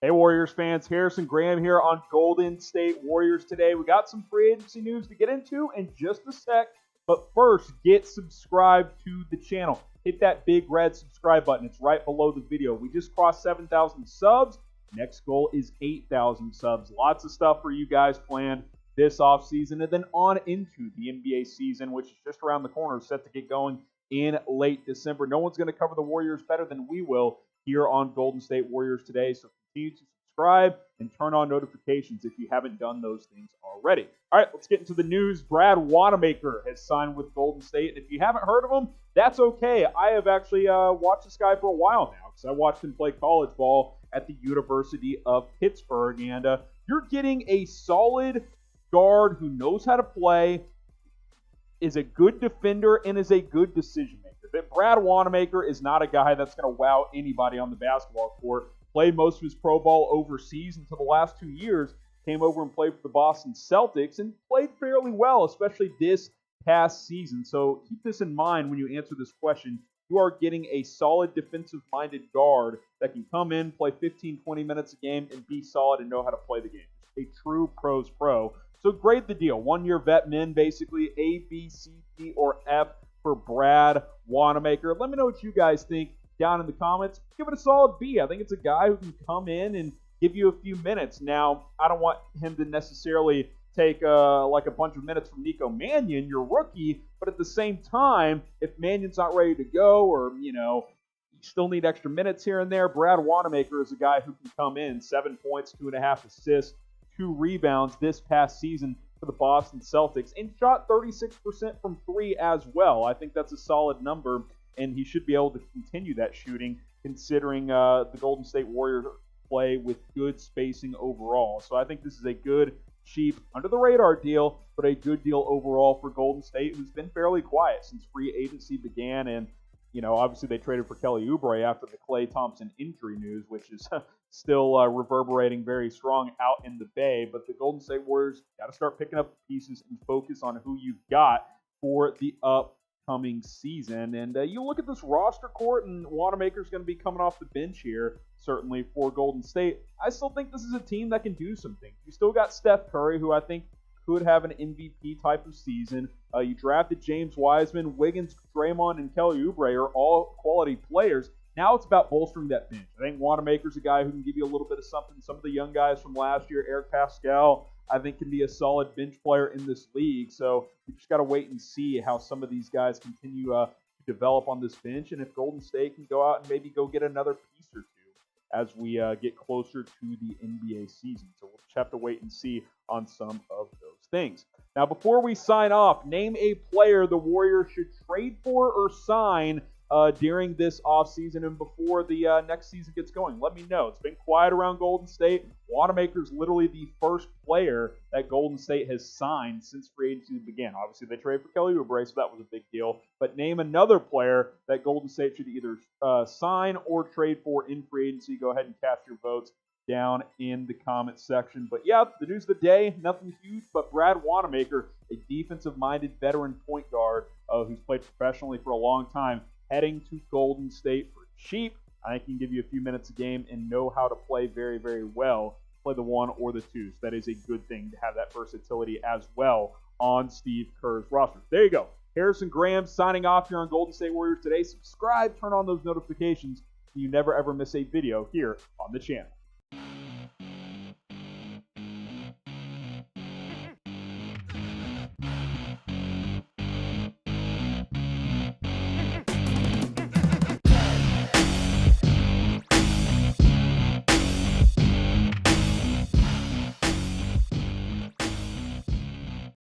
Hey Warriors fans, Harrison Graham here on Golden State Warriors today. We got some free agency news to get into in just a sec, but first, get subscribed to the channel. Hit that big red subscribe button. It's right below the video. We just crossed 7,000 subs. Next goal is 8,000 subs. Lots of stuff for you guys planned this offseason and then on into the NBA season, which is just around the corner, set to get going in late December. No one's going to cover the Warriors better than we will here on Golden State Warriors today. So continue to subscribe and turn on notifications if you haven't done those things already. All right, let's get into the news. Brad Wanamaker has signed with Golden State. And if you haven't heard of him, that's okay. I have actually watched this guy for a while now because I watched him play college ball at the University of Pittsburgh. And you're getting a solid guard who knows how to play, is a good defender, and is a good decision maker. But Brad Wanamaker is not a guy that's going to wow anybody on the basketball court. Played most of his pro ball overseas until the last 2 years. Came over and played for the Boston Celtics and played fairly well, especially this past season. So keep this in mind when you answer this question. You are getting a solid defensive-minded guard that can come in, play 15, 20 minutes a game, and be solid and know how to play the game. A true pro's pro. So grade the deal. 1-year vet min, basically A, B, C, D, or F for Brad Wanamaker. Let me know what you guys think down in the comments. Give it a solid B. I think it's a guy who can come in and give you a few minutes. Now, I don't want him to necessarily take like a bunch of minutes from Nico Mannion, your rookie, but at the same time, if Mannion's not ready to go or, you still need extra minutes here and there, Brad Wanamaker is a guy who can come in. 7 points, 2.5 assists, 2 rebounds this past season for the Boston Celtics, and shot 36% from 3 as well. I think that's a solid number, and he should be able to continue that shooting considering the Golden State Warriors play with good spacing overall. So I think this is a good, cheap, under-the-radar deal, but a good deal overall for Golden State, who's been fairly quiet since free agency began. And, obviously they traded for Kelly Oubre after the Klay Thompson injury news, which is still reverberating very strong out in the Bay. But the Golden State Warriors got to start picking up the pieces and focus on who you've got for the upcoming season. And you look at this roster court, and Wanamaker's going to be coming off the bench here, certainly for Golden State. I still think this is a team that can do some things. You still got Steph Curry, who I think could have an MVP type of season. You drafted James Wiseman, Wiggins, Draymond, and Kelly Oubre are all quality players. Now it's about bolstering that bench. I think Wanamaker's a guy who can give you a little bit of something. Some of the young guys from last year, Eric Pascal, I think can be a solid bench player in this league. So you just got to wait and see how some of these guys continue to develop on this bench, and if Golden State can go out and maybe go get another piece or two as we get closer to the NBA season. So we'll just have to wait and see on some of those things. Now, before we sign off, name a player the Warriors should trade for or sign during this offseason and before the next season gets going. Let me know. It's been quiet around Golden State. Wanamaker's literally the first player that Golden State has signed since free agency began. Obviously, they traded for Kelly Oubre, so that was a big deal. But name another player that Golden State should either sign or trade for in free agency. Go ahead and cast your votes down in the comment section. But yeah, the news of the day, nothing huge, but Brad Wanamaker, a defensive-minded veteran point guard who's played professionally for a long time, heading to Golden State for cheap. I think he can give you a few minutes a game and know how to play very, very well. Play the 1 or the 2. So that is a good thing to have that versatility as well on Steve Kerr's roster. There you go. Harrison Graham signing off here on Golden State Warriors today. Subscribe, turn on those notifications so you never ever miss a video here on the channel.